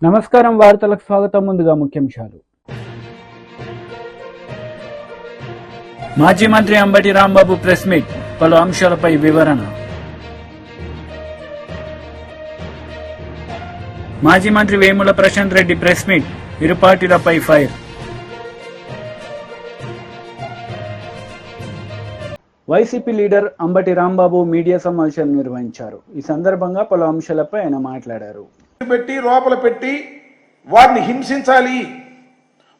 నమస్కారం వార్తలకు స్వాగతం. ముందుగా ముఖ్యాంశాలు. మాజీ మంత్రి అంబటి రాంబాబు ప్రెస్ మీట్, పలు అంశాలపై వివరణ. మాజీ మంత్రి వేముల ప్రశాంత్ రెడ్డి ప్రెస్ మీట్, ఇరు పార్టీలపై fire. YCP leader Ambati Rambabu media సమావేశం నిర్వహించారు. ఈ సందర్భంగా పలు అంశాలపై ఆయన మాట్లాడారు. పెట్టి లోపల పెట్టి వారిని హింసించాలి,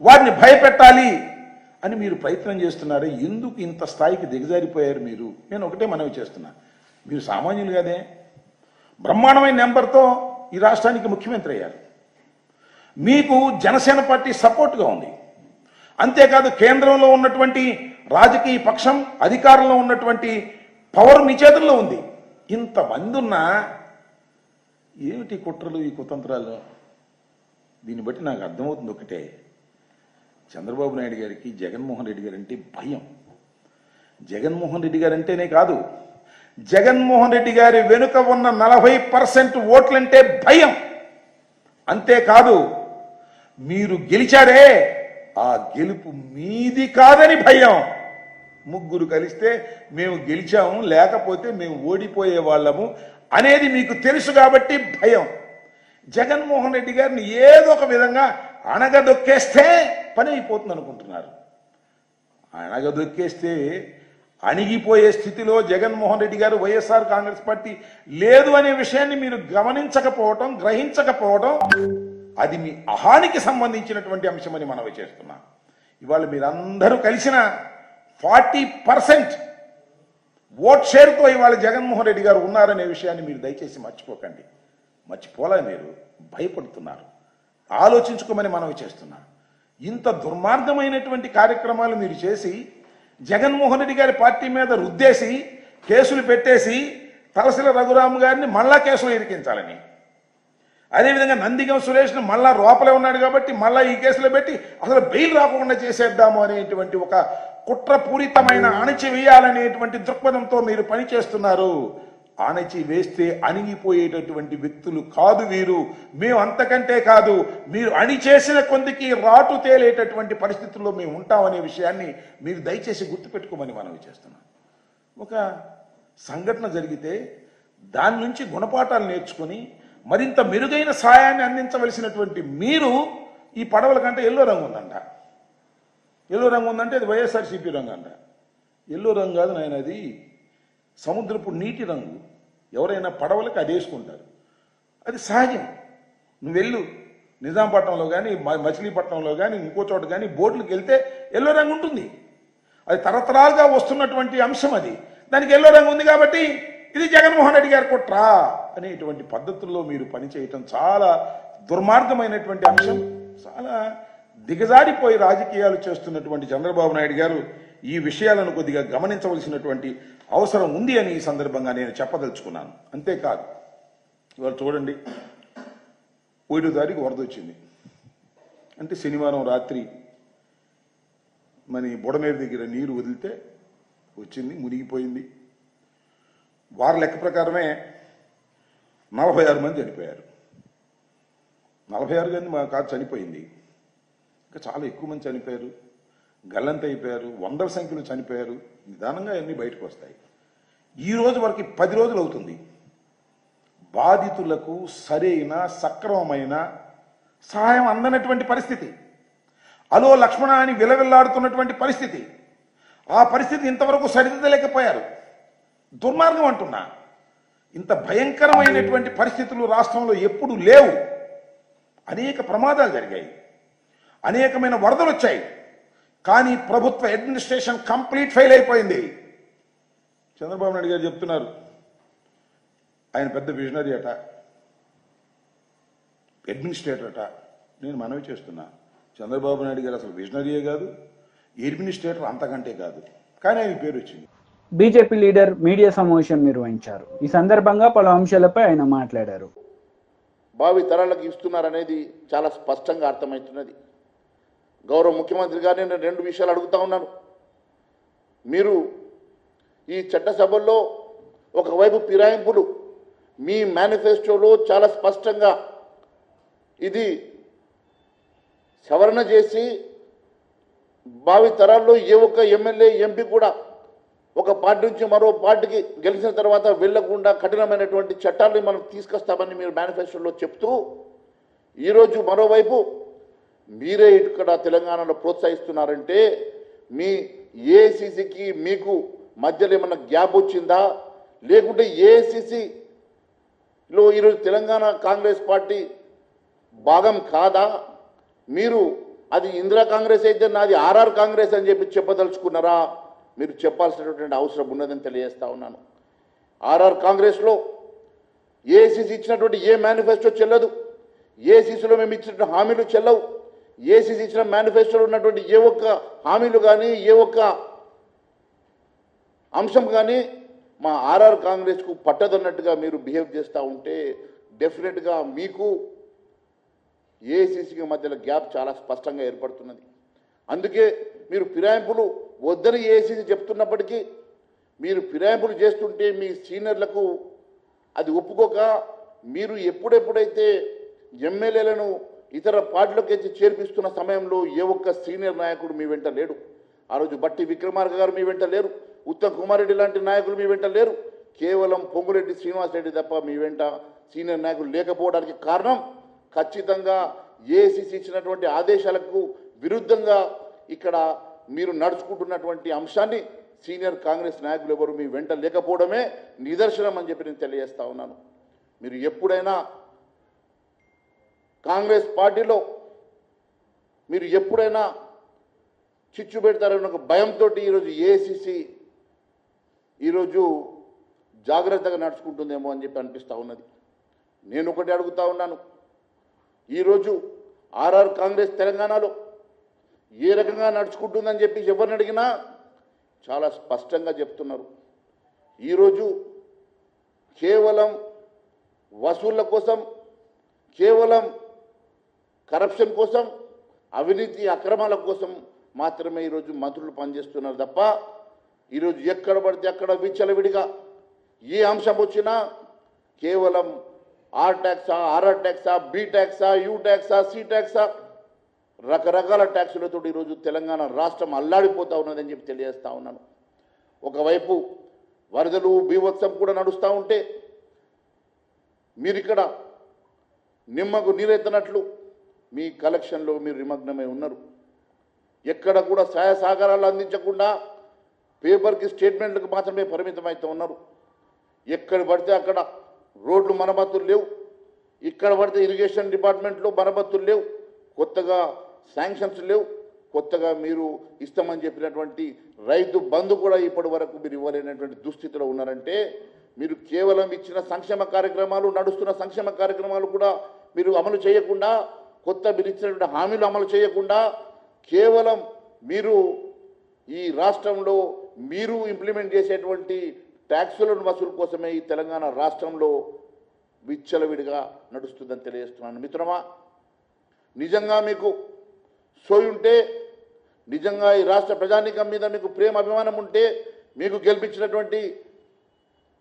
వారిని భయపెట్టాలి అని మీరు ప్రయత్నం చేస్తున్నారు. ఎందుకు ఇంత స్థాయికి దిగజారిపోయారు మీరు? నేను ఒకటే మనవి చేస్తున్నా, మీరు సామాన్యులు కదే, బ్రహ్మాండమైన నెంబర్తో ఈ రాష్ట్రానికి ముఖ్యమంత్రి అయ్యారు. మీకు జనసేన పార్టీ సపోర్ట్గా ఉంది. అంతేకాదు కేంద్రంలో ఉన్నటువంటి రాజకీయ పక్షం, అధికారంలో ఉన్నటువంటి పవర్ మీ చేతుల్లో ఉంది. ఇంతమంది ఉన్నా ఏమిటి కుట్రలు, ఈ కుతంత్రాలు? దీన్ని బట్టి నాకు అర్థమవుతుంది ఒకటే, చంద్రబాబు నాయుడు గారికి జగన్మోహన్ రెడ్డి గారు అంటే భయం. జగన్మోహన్ రెడ్డి గారు అంటేనే కాదు, జగన్మోహన్ రెడ్డి గారి వెనుక ఉన్న 40% ఓట్లంటే భయం. అంతేకాదు మీరు గెలిచారే, ఆ గెలుపు మీది కాదని భయం. ముగ్గురు కలిస్తే మేము గెలిచాము, లేకపోతే మేము ఓడిపోయే వాళ్ళము అనేది మీకు తెలుసు కాబట్టి భయం. జగన్మోహన్ రెడ్డి గారిని ఏదో ఒక విధంగా అణగదొక్కేస్తే పని అయిపోతుంది అనుకుంటున్నారు. అణగదొక్కేస్తే అణిగిపోయే స్థితిలో జగన్మోహన్ రెడ్డి గారు, వైఎస్ఆర్ కాంగ్రెస్ పార్టీ లేదు అనే విషయాన్ని మీరు గమనించకపోవటం, గ్రహించకపోవడం, అది మీ అహానికి సంబంధించినటువంటి అంశమని మనవి చేస్తున్నాం. ఇవాళ మీరందరూ కలిసిన 40% ఓట్ షేర్తో ఇవాళ జగన్మోహన్ రెడ్డి గారు ఉన్నారనే విషయాన్ని మీరు దయచేసి మర్చిపోకండి. మర్చిపోలే, మీరు భయపడుతున్నారు. ఆలోచించుకోమని మనవి చేస్తున్నా. ఇంత దుర్మార్గమైనటువంటి కార్యక్రమాలు మీరు చేసి జగన్మోహన్ రెడ్డి గారి పార్టీ మీద రుద్దేసి కేసులు పెట్టేసి తలసిల రఘురామ్ గారిని మళ్ళా కేసులు ఇరికించాలని, అదేవిధంగా నందిగం సురేష్ను మళ్ళా లోపలే ఉన్నాడు కాబట్టి మళ్ళా ఈ కేసులో పెట్టి అసలు బెయిల్ రాకుండా చేసేద్దాము అనేటువంటి ఒక కుట్రపూరితమైన అణచివేయాలనేటువంటి దృక్పథంతో మీరు పనిచేస్తున్నారు. అణచి వేస్తే అణిగిపోయేటటువంటి వ్యక్తులు కాదు వీరు. మేము అంతకంటే కాదు, మీరు అణిచేసిన కొందికి రాటు తేలేటటువంటి పరిస్థితుల్లో మేము ఉంటామనే విషయాన్ని మీరు దయచేసి గుర్తుపెట్టుకోమని మనవి చేస్తున్నాం. ఒక సంఘటన జరిగితే దాని నుంచి గుణపాఠాలు నేర్చుకొని మరింత మెరుగైన సాయాన్ని అందించవలసినటువంటి మీరు, ఈ పడవల కంటే ఎల్లో రంగు ఉందంట, ఎల్లో రంగు ఉందంటే అది వైఎస్ఆర్సీపీ రంగు అంట. ఎల్లో రంగు కాదు నాయన, అది సముద్రపు నీటి రంగు. ఎవరైనా పడవలకి అది వేసుకుంటారు, అది సహజం. నువ్వు వెళ్ళు, నిజాంపట్నంలో కానీ మచిలీపట్నంలో కానీ ఇంకో చోట కానీ బోట్లకు వెళ్తే ఎల్లో రంగు ఉంటుంది. అది తరతరాలుగా వస్తున్నటువంటి అంశం. అది దానికి ఎల్లో రంగు ఉంది కాబట్టి ఇది జగన్మోహన్ రెడ్డి గారి కుట్రా అనేటువంటి పద్ధతుల్లో మీరు పనిచేయటం చాలా దుర్మార్గమైనటువంటి అంశం. చాలా దిగజారిపోయి రాజకీయాలు చేస్తున్నటువంటి చంద్రబాబు నాయుడు గారు ఈ విషయాలను కొద్దిగా గమనించవలసినటువంటి అవసరం ఉంది అని ఈ సందర్భంగా నేను చెప్పదలుచుకున్నాను. అంతేకాదు, ఇవాళ చూడండి, 7వ తారీఖు వరద వచ్చింది అంటే శనివారం రాత్రి మన బుడమేరు దగ్గర నీరు వదిలితే వచ్చింది, మునిగిపోయింది. వారి లెక్క ప్రకారమే 46 మంది చనిపోయారు. 46 మంది మా కాదు చనిపోయింది, ఇంకా చాలా ఎక్కువ మంది చనిపోయారు, గల్లంత అయిపోయారు, వందల సంఖ్యలో చనిపోయారు. నిదానంగా అన్నీ బయటకు వస్తాయి. ఈ రోజు వరకు 10 రోజులు అవుతుంది. బాధితులకు సరైన సక్రమమైన సహాయం అందనటువంటి పరిస్థితి, అలో లక్ష్మణ అని విలవిల్లాడుతున్నటువంటి పరిస్థితి. ఆ పరిస్థితి ఇంతవరకు సరిదిద్దలేకపోయారు. దుర్మార్గం అంటున్నా. ఇంత భయంకరమైనటువంటి పరిస్థితులు రాష్ట్రంలో ఎప్పుడు లేవు. అనేక ప్రమాదాలు జరిగాయి, అనేకమైన వరదలు వచ్చాయి, కానీ ప్రభుత్వ అడ్మినిస్ట్రేషన్ కంప్లీట్ ఫెయిల్ అయిపోయింది. చంద్రబాబు నాయుడు గారు చెప్తున్నారు ఆయన పెద్ద విజనరీ అట, అడ్మినిస్ట్రేటర్ అట. నేను మనవి చేస్తున్నా, చంద్రబాబు నాయుడు గారు అసలు విజనరీయే కాదు, అడ్మినిస్ట్రేటర్ అంతకంటే కాదు, కానీ ఆయన పేరు వచ్చింది. బీజేపీ లీడర్ మీడియా సమావేశం నిర్వహించారు. ఈ సందర్భంగా పలు అంశాలపై ఆయన మాట్లాడారు. భావి తరాలకు ఇస్తున్నారనేది చాలా స్పష్టంగా అర్థమవుతున్నది. గౌరవ ముఖ్యమంత్రి గారిని నేను 2 విషయాలు అడుగుతా ఉన్నాను. మీరు ఈ చట్టసభల్లో ఒకవైపు ఫిరాయింపులు, మీ మేనిఫెస్టోలో చాలా స్పష్టంగా ఇది సవరణ చేసి భావి తరాల్లో ఏ ఒక్క ఎమ్మెల్యే ఎంపీ కూడా ఒక పార్టీ నుంచి మరో పార్టీకి గెలిచిన తర్వాత వెళ్లకుండా కఠినమైనటువంటి చట్టాలను మనం తీసుకొస్తామని మీరు మేనిఫెస్టోలో చెప్తూ ఈరోజు మరోవైపు మీరే ఇక్కడ తెలంగాణలో ప్రోత్సహిస్తున్నారంటే మీ ఏఐసిసికి మీకు మధ్యలో ఏమన్నా గ్యాప్ వచ్చిందా, లేకుంటే ఏఐసిసిలో ఈరోజు తెలంగాణ కాంగ్రెస్ పార్టీ భాగం కాదా? మీరు అది ఇందిరా కాంగ్రెస్ అయితే నాది ఆర్ఆర్ కాంగ్రెస్ అని చెప్పి చెప్పదలుచుకున్నారా? మీరు చెప్పాల్సినటువంటి అవసరం ఉన్నదని తెలియజేస్తా ఉన్నాను. ఆర్ఆర్ కాంగ్రెస్లో ఏఐసిసి ఇచ్చినటువంటి ఏ మేనిఫెస్టో చెల్లదు, ఏఐసిసిలో మేము ఇచ్చినటువంటి హామీలు చెల్లవు, ఏఐసిసి ఇచ్చిన మేనిఫెస్టోలో ఉన్నటువంటి ఏ ఒక్క హామీలు కానీ ఏ ఒక్క అంశం కానీ మా ఆర్ఆర్ కాంగ్రెస్కు పట్టదన్నట్టుగా మీరు బిహేవ్ చేస్తూ ఉంటే డెఫినెట్గా మీకు ఏఐసిసికి మధ్యలో గ్యాప్ చాలా స్పష్టంగా ఏర్పడుతున్నది. అందుకే మీరు ఫిరాయింపులు వద్దని ఏఐసిసి చెప్తున్నప్పటికీ మీరు ఫిరాయింపులు చేస్తుంటే మీ సీనియర్లకు అది ఒప్పుకోక మీరు ఎప్పుడెప్పుడైతే ఎమ్మెల్యేలను ఇతర పార్టీలకు ఎత్తి చేర్పిస్తున్న సమయంలో ఏ ఒక్క సీనియర్ నాయకుడు మీ వెంట లేడు. ఆ రోజు బట్టి విక్రమార్క గారు మీ వెంట లేరు, ఉత్తమ్ కుమార్ రెడ్డి లాంటి నాయకులు మీ వెంట లేరు, కేవలం పొంగురెడ్డి శ్రీనివాసరెడ్డి తప్ప మీ వెంట సీనియర్ నాయకులు లేకపోవడానికి కారణం ఖచ్చితంగా ఏఐసిసి ఇచ్చినటువంటి ఆదేశాలకు విరుద్ధంగా ఇక్కడ మీరు నడుచుకుంటున్నటువంటి అంశాన్ని సీనియర్ కాంగ్రెస్ నాయకులు ఎవరు మీ వెంట లేకపోవడమే నిదర్శనం అని చెప్పి నేను తెలియజేస్తా ఉన్నాను. మీరు ఎప్పుడైనా కాంగ్రెస్ పార్టీలో మీరు ఎప్పుడైనా చిచ్చు పెడతారన్న ఒక భయంతో ఈరోజు ఏఐసిసి ఈరోజు జాగ్రత్తగా నడుచుకుంటుందేమో అని చెప్పి అనిపిస్తూ ఉన్నది. నేను ఒకటి అడుగుతా ఉన్నాను, ఈరోజు ఆర్ఆర్ కాంగ్రెస్ తెలంగాణలో ఏ రకంగా నడుచుకుంటుందని చెప్పి ఎవరిని అడిగినా చాలా స్పష్టంగా చెప్తున్నారు. ఈరోజు కేవలం వసూళ్ల కోసం, కేవలం కరప్షన్ కోసం, అవినీతి అక్రమాల కోసం మాత్రమే ఈరోజు మంత్రులు పనిచేస్తున్నారు తప్ప ఈరోజు ఎక్కడ పడితే అక్కడ విచ్చలవిడిగా ఏ అంశం వచ్చినా కేవలం ఆర్ ట్యాక్సా, ఆర్ఆర్ ట్యాక్సా, బి ట్యాక్సా, యూ ట్యాక్సా, సి ట్యాక్సా, రకరకాల ట్యాక్సులతో ఈరోజు తెలంగాణ రాష్ట్రం అల్లాడిపోతూ ఉన్నదని చెప్పి తెలియజేస్తూ ఉన్నాను. ఒకవైపు వరదలు బీభత్సం కూడా నడుస్తూ ఉంటే మీరు ఇక్కడ నిమ్మకు నీరెత్తనట్లు మీ కలెక్షన్లో మీరు నిమగ్నమై ఉన్నారు. ఎక్కడ కూడా సహాయ సహకారాలు అందించకుండా పేపర్కి స్టేట్మెంట్లకు మాత్రమే పరిమితమవుతూ ఉన్నారు. ఎక్కడ పడితే అక్కడ రోడ్లు మరమ్మతులు లేవు, ఇక్కడ పడితే ఇరిగేషన్ డిపార్ట్మెంట్లో మరమ్మతులు లేవు, కొత్తగా శాంక్షన్స్ లేవు, కొత్తగా మీరు ఇస్తామని చెప్పినటువంటి రైతు బంధు కూడా ఇప్పటి వరకు మీరు ఇవ్వలేనటువంటి దుస్థితిలో ఉన్నారంటే మీరు కేవలం ఇచ్చిన సంక్షేమ కార్యక్రమాలు, నడుస్తున్న సంక్షేమ కార్యక్రమాలు కూడా మీరు అమలు చేయకుండా, కొత్త మీరు ఇచ్చినటువంటి హామీలు అమలు చేయకుండా కేవలం మీరు ఈ రాష్ట్రంలో మీరు ఇంప్లిమెంట్ చేసేటువంటి ట్యాక్సులను వసూలు కోసమే ఈ తెలంగాణ రాష్ట్రంలో విచ్చలవిడిగా నడుస్తుందని తెలియజేస్తున్నాను. మిత్రమా, నిజంగా మీకు సోయి ఉంటే, నిజంగా ఈ రాష్ట్ర ప్రజానీకం మీద మీకు ప్రేమ అభిమానం ఉంటే, మీకు గెలిపించినటువంటి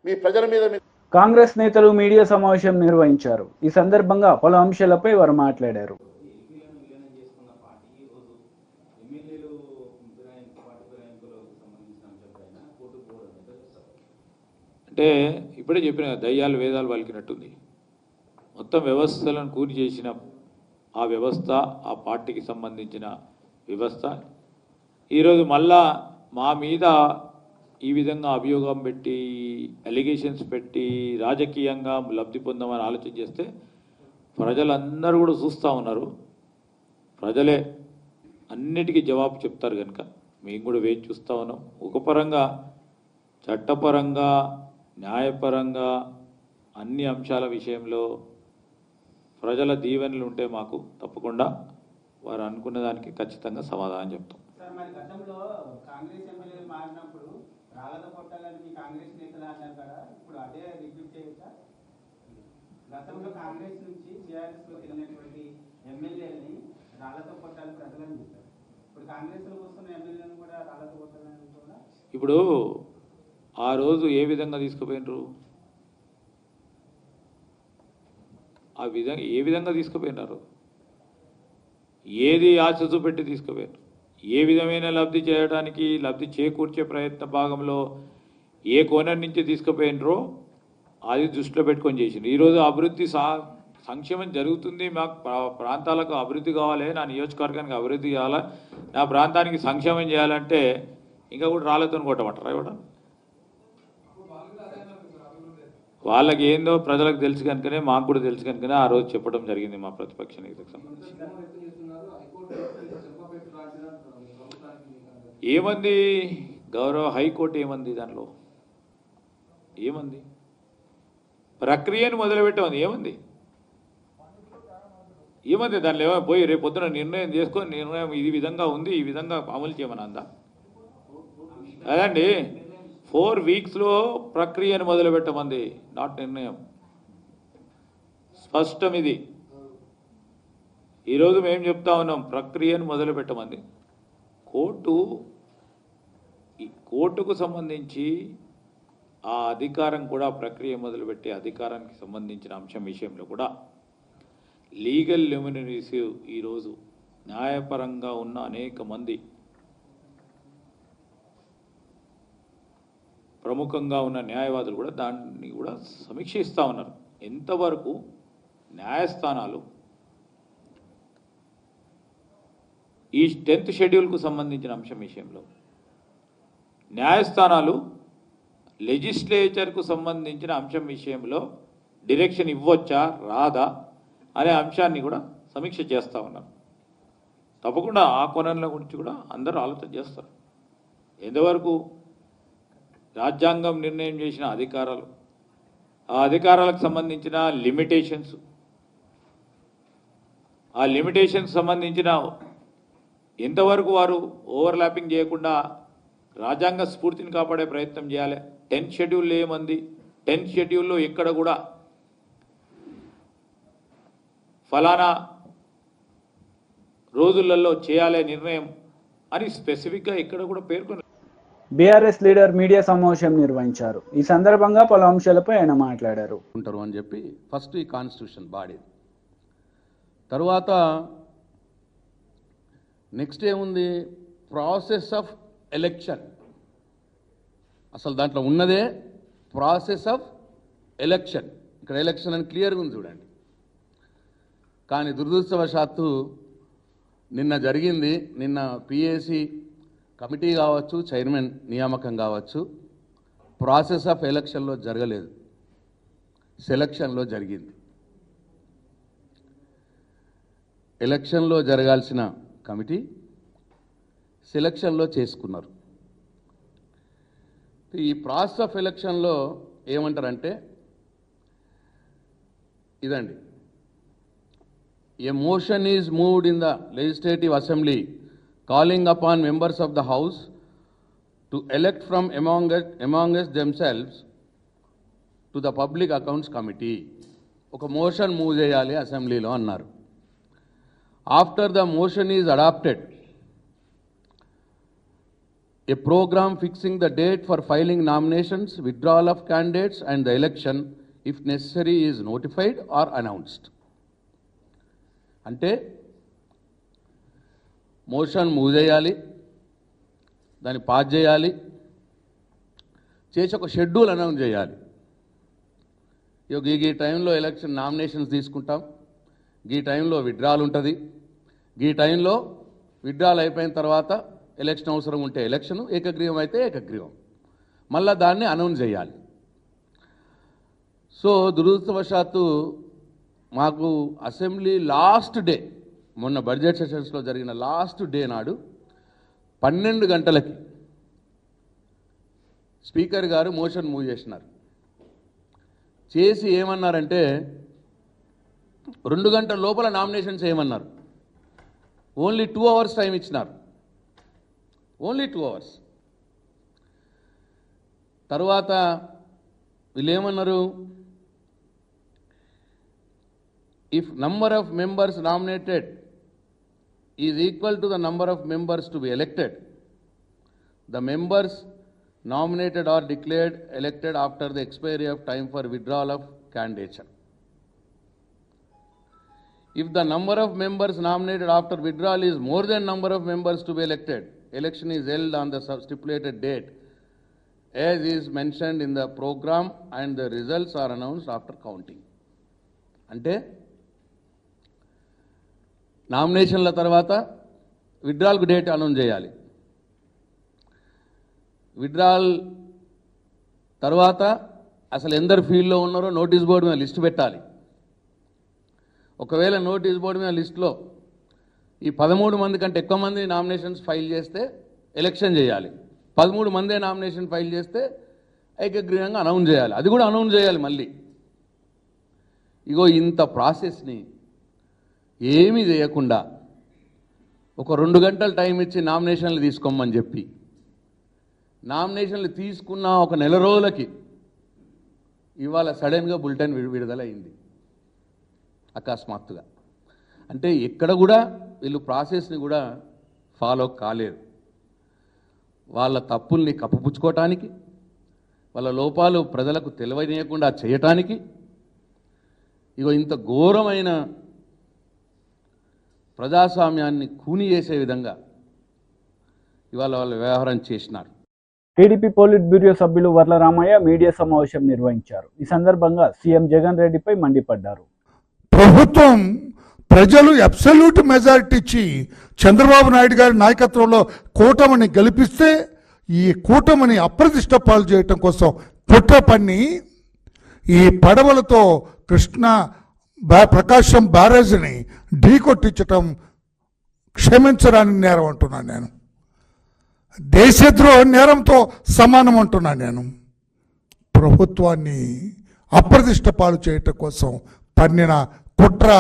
మీ ప్రజల మీద కాంగ్రెస్ నేతలు మీడియా సమావేశం నిర్వహించారు. ఈ సందర్భంగా పలు అంశాలపై వారు మాట్లాడారు. అంటే ఇప్పుడే చెప్పిన దయ్యాలు వేదాలు పలికినట్టుంది. మొత్తం వ్యవస్థలను కూలి చేసిన ఆ వ్యవస్థ, ఆ పార్టీకి సంబంధించిన వ్యవస్థ ఈరోజు మళ్ళా మా మీద ఈ విధంగా అభియోగం పెట్టి, అలిగేషన్స్ పెట్టి రాజకీయంగా లబ్ధి పొందామని ఆలోచన చేస్తే ప్రజలందరూ కూడా చూస్తూ ఉన్నారు. ప్రజలే అన్నిటికీ జవాబు చెప్తారు కనుక మేము కూడా వేచి చూస్తూ ఉన్నాం. ఒక పరంగా చట్టపరంగా, న్యాయపరంగా అన్ని అంశాల విషయంలో ప్రజల దీవెనలు ఉంటే మాకు తప్పకుండా వారు అనుకున్న దానికి ఖచ్చితంగా సమాధానం చెప్తాం. సార్, మరి గతంలో కాంగ్రెస్ ఎమ్మెల్యేలు మారినప్పుడు రాళ్ళతో కొట్టాలని మీ కాంగ్రెస్ నేతలు అన్నారు కదా, ఇప్పుడు అదే రిపీట్ చేయొచ్చా? గతంలో కాంగ్రెస్ నుంచి టీఆర్ఎస్లోకి వెళ్ళినటువంటి ఎమ్మెల్యేలని రాళ్ళతో కొట్టాలని ప్రజలని చెప్పారు. ఇప్పుడు కాంగ్రెస్లోకి వస్తున్న ఎమ్మెల్యేలను కూడా రాళ్ళతో కొట్టాలని కూడా ఇప్పుడు ఆ రోజు ఏ విధంగా తీసుకుపోయినరు? ఏ విధంగా తీసుకుపోయినారు, ఏది ఆశ చూపెట్టి తీసుకుపోయారు, ఏ విధమైన లబ్ధి చేకూర్చే ప్రయత్న భాగంలో ఏ కోణం నుంచి తీసుకుపోయినరో అది దృష్టిలో పెట్టుకొని చేసిండ్రు. ఈరోజు అభివృద్ధి సంక్షేమం జరుగుతుంది, మాకు ప్రాంతాలకు అభివృద్ధి కావాలి, నా నియోజకవర్గానికి అభివృద్ధి కావాలి, నా ప్రాంతానికి సంక్షేమం చేయాలంటే ఇంకా కూడా రాళ్ళతో కొట్టమంటారా కూడా? వాళ్ళకి ఏందో ప్రజలకు తెలుసు కనుకనే, మాకు కూడా తెలుసు కనుకనే ఆ రోజు చెప్పడం జరిగింది మా ప్రతిపక్ష నేతకు సంబంధించి. ఏమంది గౌరవ హైకోర్టు, ఏమంది దానిలో, ఏమంది ప్రక్రియను మొదలుపెట్టమంది, ఏమంది దానిలో ఏమో పోయి రేపు పొద్దున నిర్ణయం చేసుకొని నిర్ణయం ఈ విధంగా ఉంది, ఈ విధంగా అమలు చేయమని అందా? అదండి 4 వీక్స్లో ప్రక్రియను మొదలుపెట్టమంది, నాట్ నిర్ణయం. స్పష్టం ఇది. ఈరోజు మేము చెప్తా ఉన్నాం ప్రక్రియను మొదలుపెట్టమంది. కోర్టుకు సంబంధించి ఆ అధికారం కూడా, ప్రక్రియ మొదలుపెట్టే అధికారానికి సంబంధించిన అంశం విషయంలో కూడా లీగల్ ల్యూమినరీస్ ఈరోజు న్యాయపరంగా ఉన్న అనేక మంది ప్రముఖంగా ఉన్న న్యాయవాదులు కూడా దాన్ని కూడా సమీక్షిస్తూ ఉన్నారు. ఎంతవరకు న్యాయస్థానాలు ఈ 10th షెడ్యూల్కు సంబంధించిన అంశం విషయంలో న్యాయస్థానాలు లెజిస్లేచర్కు సంబంధించిన అంశం విషయంలో డైరెక్షన్ ఇవ్వచ్చా రాదా అనే అంశాన్ని కూడా సమీక్ష చేస్తూ ఉన్నారు. తప్పకుండా ఆ కోణంలో గురించి కూడా అందరూ ఆలోచన చేస్తారు. ఎంతవరకు రాజ్యాంగం నిర్ణయం చేసిన అధికారాలు, ఆ అధికారాలకు సంబంధించిన లిమిటేషన్స్, ఆ లిమిటేషన్స్ సంబంధించిన ఎంతవరకు వారు ఓవర్లాపింగ్ చేయకుండా రాజ్యాంగ స్ఫూర్తిని కాపాడే ప్రయత్నం చేయాలి. 10th షెడ్యూల్లో ఏమంది, 10th షెడ్యూల్లో ఎక్కడ కూడా ఫలానా రోజులలో చేయాలే నిర్ణయం అని స్పెసిఫిక్గా ఎక్కడ కూడా పేర్కొన్నారు. బీఆర్ఎస్ లీడర్ మీడియా సమావేశం నిర్వహించారు. ఈ సందర్భంగా పలు అంశాలపై ఆయన మాట్లాడారు. ఉంటారు అని చెప్పి ఫస్ట్ ఈ కాన్స్టిట్యూషన్ బాడీ, తర్వాత నెక్స్ట్ ఏముంది, ప్రాసెస్ ఆఫ్ ఎలక్షన్. అసలు దాంట్లో ఉన్నదే ప్రాసెస్ ఆఫ్ ఎలక్షన్. ఇక్కడ ఎలక్షన్ అని క్లియర్గా ఉంది చూడండి. కానీ దురదృష్టవశాత్తు నిన్న జరిగింది, నిన్న పిఏసి కమిటీ కావచ్చు, చైర్మన్ నియామకం కావచ్చు, ప్రాసెస్ ఆఫ్ ఎలక్షన్లో జరగలేదు, సెలక్షన్లో జరిగింది. ఎలక్షన్లో జరగాల్సిన కమిటీ సెలక్షన్లో చేసుకున్నారు. ఈ ప్రాసెస్ ఆఫ్ ఎలక్షన్లో ఏమంటారంటే ఇదండి, a motion is moved in the legislative assembly calling upon members of the house to elect from amongst themselves to the public accounts committee. ఒక మోషన్ మూవ్ చేయాలి అసెంబ్లీలో అన్నారు. After the motion is adopted, a program fixing the date for filing nominations, withdrawal of candidates and the election if necessary is notified or announced. అంటే motion move చేయాలి, దాన్ని pass చేయాలి, చేసి ఒక షెడ్యూల్ అనౌన్స్ చేయాలి. ఈ టైంలో ఎలక్షన్ నామినేషన్స్ తీసుకుంటాం, ఈ టైంలో విత్డ్రాల్ ఉంటుంది, ఈ టైంలో విత్డ్రాల్ అయిపోయిన తర్వాత ఎలక్షన్ అవసరం ఉంటే ఎలక్షను, ఏకగ్రీవం అయితే ఏకగ్రీవం, మళ్ళీ దాన్ని అనౌన్స్ చేయాలి. సో దురదృష్టవశాత్తు మాకు అసెంబ్లీ లాస్ట్ డే, మొన్న బడ్జెట్ సెషన్స్లో జరిగిన లాస్ట్ డే నాడు 12 గంటలకి స్పీకర్ గారు మోషన్ మూవ్ చేసినారు. చేసి ఏమన్నారంటే 2 గంటల లోపల నామినేషన్స్ ఏమన్నారు, ఓన్లీ 2 అవర్స్ టైం ఇచ్చినారు, ఓన్లీ 2 అవర్స్. తర్వాత వీళ్ళు ఏమన్నారు, if number of members nominated is equal to the number of members to be elected, the members nominated are declared elected after the expiry of time for withdrawal of candidature. If the number of members nominated after withdrawal is more than number of members to be elected, election is held on the stipulated date, as is mentioned in the program, and the results are announced after counting. అంటే నామినేషన్ల తర్వాత విత్డ్రాల్కు date announce చేయాలి. Withdrawal తర్వాత అసలు ఎందరు ఫీల్డ్లో ఉన్నారో notice board మీద లిస్టు పెట్టాలి. ఒకవేళ నోటీస్ బోర్డు మీద లిస్టులో ఈ 13 మంది కంటే ఎక్కువ మంది నామినేషన్స్ ఫైల్ చేస్తే ఎలక్షన్ చేయాలి. 13 మందే నామినేషన్ ఫైల్ చేస్తే ఏకగ్రీవంగా అనౌన్స్ చేయాలి. అది కూడా అనౌన్స్ చేయాలి మళ్ళీ. ఇగో ఇంత ప్రాసెస్ని ఏమీ చేయకుండా ఒక 2 గంటలు టైం ఇచ్చి నామినేషన్లు తీసుకోమని చెప్పి నామినేషన్లు తీసుకున్న ఒక నెల రోజులకి ఇవాళ సడన్గా బులెటిన్ విడుదలైంది అకస్మాత్తుగా. అంటే ఎక్కడ కూడా వీళ్ళు ప్రాసెస్ని కూడా ఫాలో కాలేరు. వాళ్ళ తప్పుల్ని కప్పుపుచ్చుకోవటానికి, వాళ్ళ లోపాలు ప్రజలకు తెలియనీయకుండా చేయటానికి ఇగో ఇంత ఘోరమైన ప్రజాస్వామ్యాన్ని కూని చేసే విధంగా ఇవాళ వాళ్ళు వ్యవహారం చేసినారు. టీడీపీ పోలిట్ బ్యూరో సభ్యులు వర్ల రామయ్య మీడియా సమావేశం నిర్వహించారు. ఈ సందర్భంగా సీఎం జగన్ రెడ్డిపై మండిపడ్డారు. ప్రభుత్వం ప్రజలు అబ్సల్యూట్ మెజారిటీ ఇచ్చి చంద్రబాబు నాయుడు గారి నాయకత్వంలో కూటమిని గెలిపిస్తే ఈ కూటమిని అప్రతిష్ట పాలు చేయటం కోసం కుట్ర పన్ని ఈ పడవలతో కృష్ణా ప్రకాశం బ్యారేజ్ని ఢీకొట్టించటం క్షమించరాని నేరం అంటున్నాను నేను. దేశద్రోహ నేరంతో సమానం అంటున్నాను నేను. ప్రభుత్వాన్ని అప్రతిష్ట పాలు చేయటం కోసం పన్నిన కుట్ర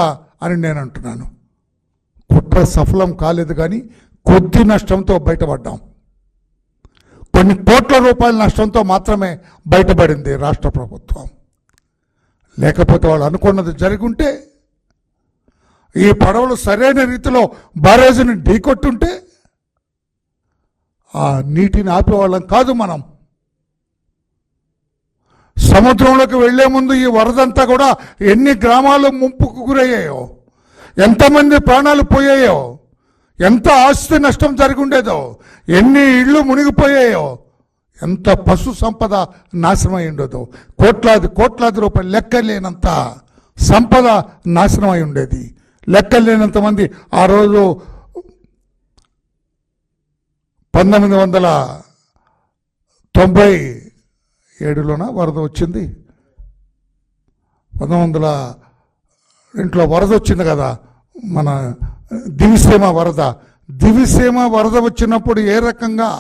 అని నేను అంటున్నాను. కుట్ర సఫలం కాలేదు, కానీ కొద్ది నష్టంతో బయటపడ్డాం. కొన్ని కోట్ల రూపాయల నష్టంతో మాత్రమే బయటపడింది రాష్ట్ర ప్రభుత్వం. లేకపోతే వాళ్ళు అనుకున్నది జరుగుంటే, ఈ పడవలు సరైన రీతిలో బ్యారేజీని ఢీకొట్టుంటే ఆ నీటిని ఆపేవాళ్ళం కాదు మనం. సముద్రంలోకి వెళ్లే ముందు ఈ వరదంతా కూడా ఎన్ని గ్రామాలు ముంపుకు గురయ్యాయో, ఎంతమంది ప్రాణాలు పోయాయో, ఎంత ఆస్తి నష్టం జరిగి ఉండేదో, ఎన్ని ఇళ్ళు మునిగిపోయాయో, ఎంత పశు సంపద నాశనం అయి ఉండేదో, కోట్లాది రూపాయలు లెక్కలేనంత సంపద నాశనం అయి ఉండేది. లెక్కలేనంత మంది ఆ రోజు 1997లోన వరద వచ్చింది. 1902లో వరద వచ్చింది కదా, మన దివిసీమ వరద వచ్చినప్పుడు ఏ రకంగా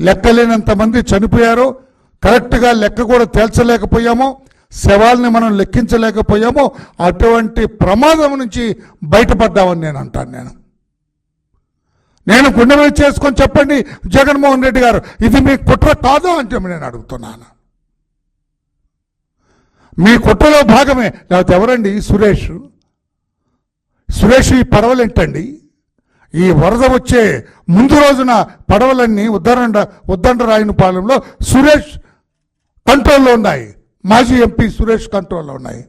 లెక్కలేనంత మంది చనిపోయారో, కరెక్ట్గా లెక్క కూడా తేల్చలేకపోయామో, శవాల్ని మనం లెక్కించలేకపోయామో, అటువంటి ప్రమాదం నుంచి బయటపడ్డామని నేను అంటాను. నేను గుండె మీద చేసుకొని చెప్పండి జగన్మోహన్ రెడ్డి గారు, ఇది మీ కుట్ర కాదు అంటే నేను అడుగుతున్నాను. మీ కుట్రలో భాగమే. లేకపోతే ఎవరండి సురేష్ ఈ పడవలేంటండి? ఈ వరద వచ్చే ముందు రోజున పడవలన్నీ ఉద్దండరాయనిపాలెంలో సురేష్ కంట్రోల్లో ఉన్నాయి. మాజీ ఎంపీ సురేష్ కంట్రోల్లో ఉన్నాయి.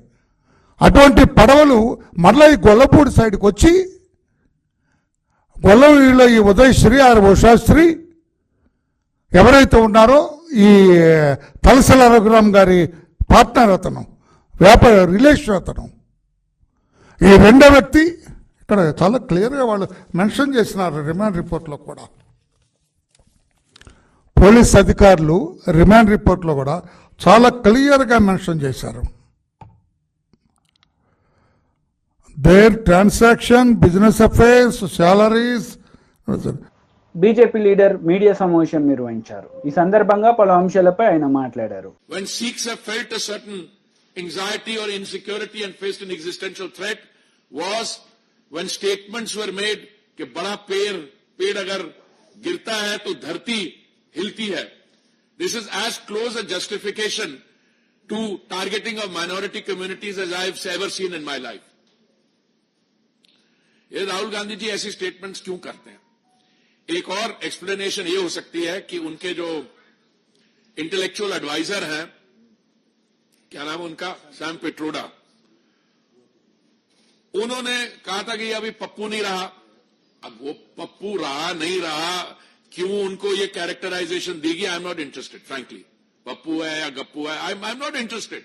అటువంటి పడవలు మరలా ఈ గొల్లపూడి సైడ్కి వచ్చి, గొల్లవీడిలో ఈ ఉదయశ్రీ ఉషాశ్రీ ఎవరైతే ఉన్నారో, ఈ తలసల రఘురామ్ గారి పార్ట్నర్ అతను, వ్యాపార రిలేషన్ అతను, ఈ రెండో వ్యక్తి ఇక్కడ చాలా క్లియర్గా వాళ్ళు మెన్షన్ చేసినారు రిమాండ్ రిపోర్ట్లో కూడా. పోలీస్ అధికారులు రిమాండ్ రిపోర్ట్లో కూడా చాలా క్లియర్గా మెన్షన్ చేశారు. Their transaction, business affairs, salaries. BJP leader media సమావేశం నిర్వహించారు. ఈ సందర్భంగా పలు అంశాలపై ఆయన మాట్లాడారు. When Sikhs have felt a certain anxiety or insecurity and faced an existential threat was when statements were made कि बड़ा पेड़ अगर गिरता है तो धरती हिलती है. This is as close a justification to targeting of minority communities as I have ever seen in my life. ये राहुल गांधी जी ऐसी स्टेटमेंट्स क्यों करते हैं? एक और एक्सप्लेनेशन ये हो सकती है कि उनके जो इंटेलेक्चुअल एडवाइजर हैं, क्या नाम है उनका, सैम पिट्रोडा, उन्होंने कहा था कि अभी पप्पू नहीं रहा। अब वो पप्पू रहा नहीं रहा, क्यों उनको ये कैरेक्टराइजेशन देगी, I am not interested frankly. Pappu है या गप्पू है, I am not interested.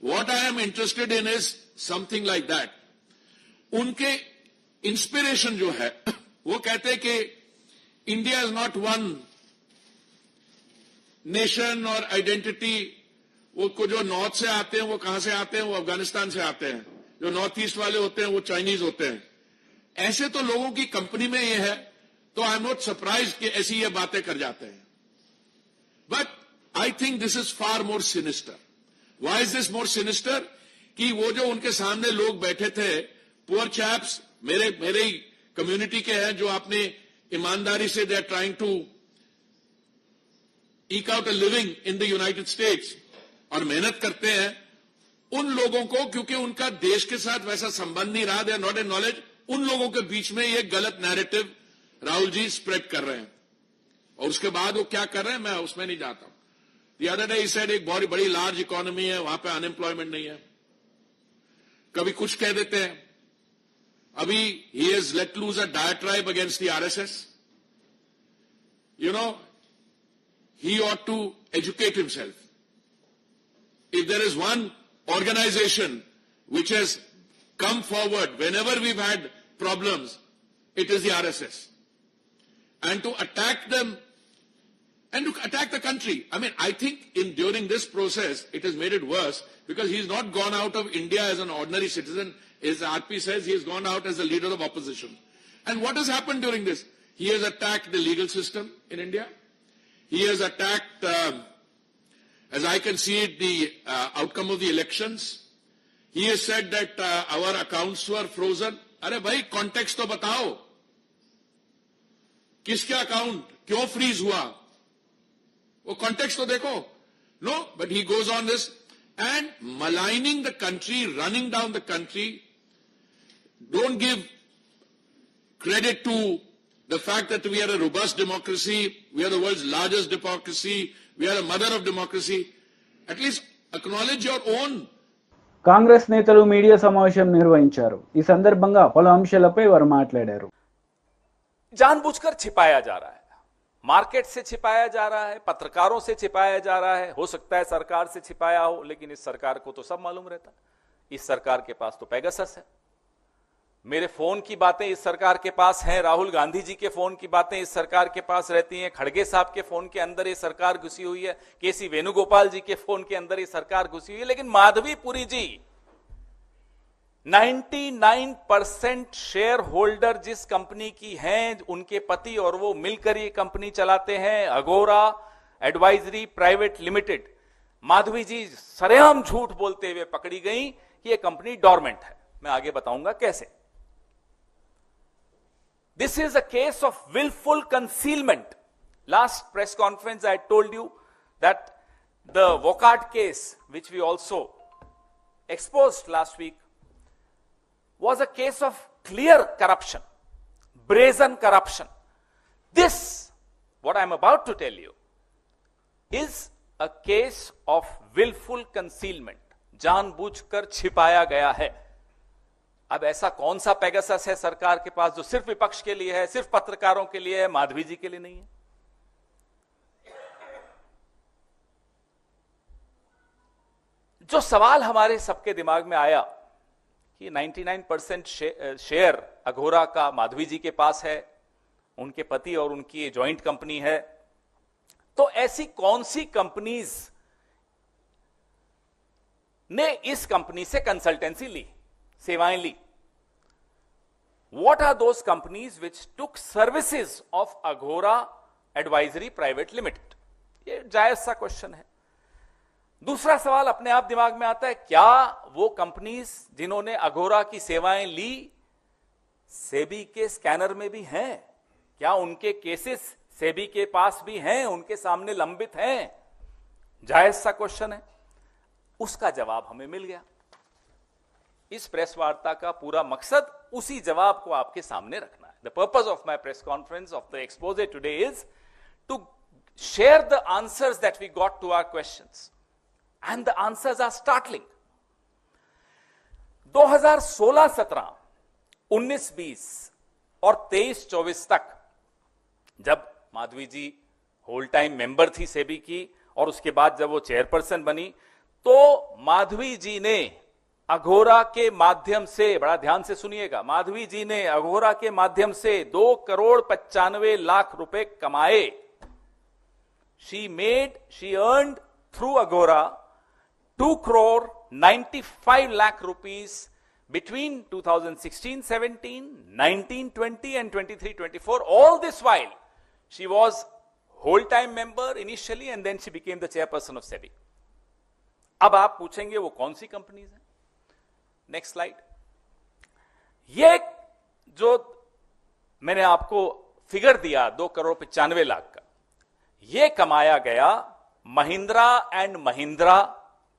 What I am interested in is something like that. उनके इंस्पिरेशन जो है, वो कहते हैं कि India is not one nation और आइडेंटिटी। वो को जो नॉर्थ से आते हैं वो कहां से आते हैं, वो अफगानिस्तान से आते हैं। जो नॉर्थ ईस्ट वाले होते हैं वो चाइनीज होते हैं। ऐसे तो लोगों की कंपनी में ये है, तो आई एम नॉट सरप्राइज कि ऐसी ये बातें कर जाते हैं। But I think this is far more sinister. Why is this more sinister? कि वो जो उनके सामने लोग बैठे थे, पुअर चैप्स, मेरे ही कम्युनिटी के हैं, जो आपने ईमानदारी से they are trying to eke out a living in the United States और मेहनत करते हैं, उन लोगों को, क्योंकि उनका देश के साथ वैसा संबंध नहीं रहा, they are not in knowledge, उन लोगों के बीच में ये गलत नैरेटिव राहुल जी स्प्रेड कर रहे हैं। और उसके बाद वो क्या कर रहे हैं, मैं उसमें नहीं जाता हूं। The other day he said एक बहुत बड़ी लार्ज इकोनॉमी है, वहां पे अनएम्प्लॉयमेंट नहीं है। कभी कुछ कह देते हैं। अभी ही has let loose a diatribe against the RSS. You know, he ought to educate himself. If there is one organization which has come forward whenever we've had problems, it is the RSS. And to attack them and to attack the country. I mean, I think during this process, it has made it worse because he's not gone out of India as an ordinary citizen. As RP says, he has gone out as the leader of opposition. And what has happened during this? He has attacked the legal system in India. He has attacked, as I can see it, the outcome of the elections. He has said that our accounts were frozen. अरे भाई context तो बताओ, किसके account क्यों freeze हुआ, वो context तो देखो. No, but he goes on this and maligning the country, running down the country. Don't give credit to the fact that we are a robust democracy, we are the world's largest democracy, we are a mother of democracy. At least acknowledge your own. Congress నేతలు media సమావేశం నిర్వహించారు. ఈ సందర్భంగా పలు అంశాలపై వారు మాట్లాడారు. जानबूझकर छिपाया जा रहा है, मार्केट से छिपाया जा रहा है, पत्रकारों से छिपाया जा रहा है। हो सकता है सरकार से छिपाया हो, लेकिन इस सरकार को तो सब मालूम रहता है। इस सरकार के पास तो पेगासस है। मेरे फोन की बातें इस सरकार के पास हैं, राहुल गांधी जी के फोन की बातें इस सरकार के पास रहती हैं, खड़गे साहब के फोन के अंदर ये सरकार घुसी हुई है, केसी वेणुगोपाल जी के फोन के अंदर ये सरकार घुसी हुई है। लेकिन माधवीपुरी जी 99% शेयर होल्डर जिस कंपनी की हैं, उनके पति और वो मिलकर ये कंपनी चलाते हैं, अगोरा एडवाइजरी प्राइवेट लिमिटेड। माधवी जी सरेआम झूठ बोलते हुए पकड़ी गई कि ये कंपनी डोरमेंट है। मैं आगे बताऊंगा कैसे। This is a case of willful concealment. Last press conference I told you that the Wockhardt case, which we also exposed last week, was a case of clear corruption, brazen corruption. This, what I am about to tell you, is a case of willful concealment. जानबूझकर छिपाया गया है। अब ऐसा कौन सा Pegasus है सरकार के पास जो सिर्फ विपक्ष के लिए है, सिर्फ पत्रकारों के लिए है, माधवी जी के लिए नहीं है? जो सवाल हमारे सबके दिमाग में आया कि 99% शेयर अघोरा का माधवी जी के पास है, उनके पति और उनकी जॉइंट कंपनी है, तो ऐसी कौन सी कंपनीज ने इस कंपनी से कंसल्टेंसी ली, सेवाएं ली? What are those companies which took services of Aghora Advisory Private Limited? ये जायज सा क्वेश्चन है। दूसरा सवाल अपने आप दिमाग में आता है, क्या वो कंपनीज जिन्होंने अघोरा की सेवाएं ली सेबी के स्कैनर में भी हैं? क्या उनके केसेस सेबी के पास भी हैं, उनके सामने लंबित हैं? जायज सा क्वेश्चन है। उसका जवाब हमें मिल गया। इस प्रेस वार्ता का पूरा मकसद उसी जवाब को आपके सामने रखना है। The purpose of my press conference of the expose today is to share the answers that we got to our questions, and the answers are startling. 2016-17, 19-20 और 23-24 तक जब Madhavi ji whole time member थी सेबी की और उसके बाद जब वो चेयरपर्सन बनी, तो माधवी जी ने अघोरा के माध्यम से, बड़ा ध्यान से सुनिएगा, माधवी जी ने अघोरा के माध्यम से 2,95,00,000 रुपए कमाए। she earned through Agora 2,95,00,000 rupees between 2016-17, 19-20 and 23-24. All this while she was whole time member initially and then she became the chairperson of SEBI. अब आप पूछेंगे वो कौन सी कंपनीज हैं? Next slide. ये जो मैंने आपको फिगर दिया 2,95,00,000 का, ये कमाया गया Mahindra and Mahindra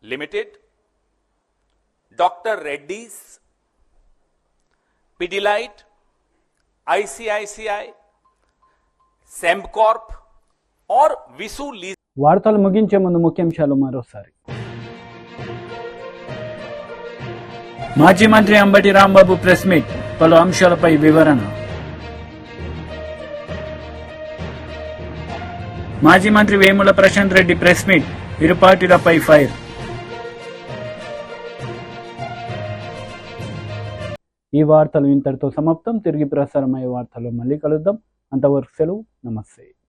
limited, doctor Reddy's, Pidilite, ICICI, Sembcorp और विसु लीज। వార్తలు ముగించే ముందు ముఖ్యాంశాలు మరోసారి. మాజీ మంత్రి అంబటి రాంబాబు ప్రెస్ మీట్, పలు అంశాలపై వివరణ. మాజీ మంత్రి వేముల ప్రశాంత్ రెడ్డి ప్రెస్ మీట్, ఇరు పార్టీలపై ఫైర్. ఈ వార్తలు ఇంతటితో సమాప్తం. తిరిగి ప్రసారమయ్యే వార్తల్లో మళ్ళీ కలుద్దాం. అంతవరకు సెలవు. నమస్తే.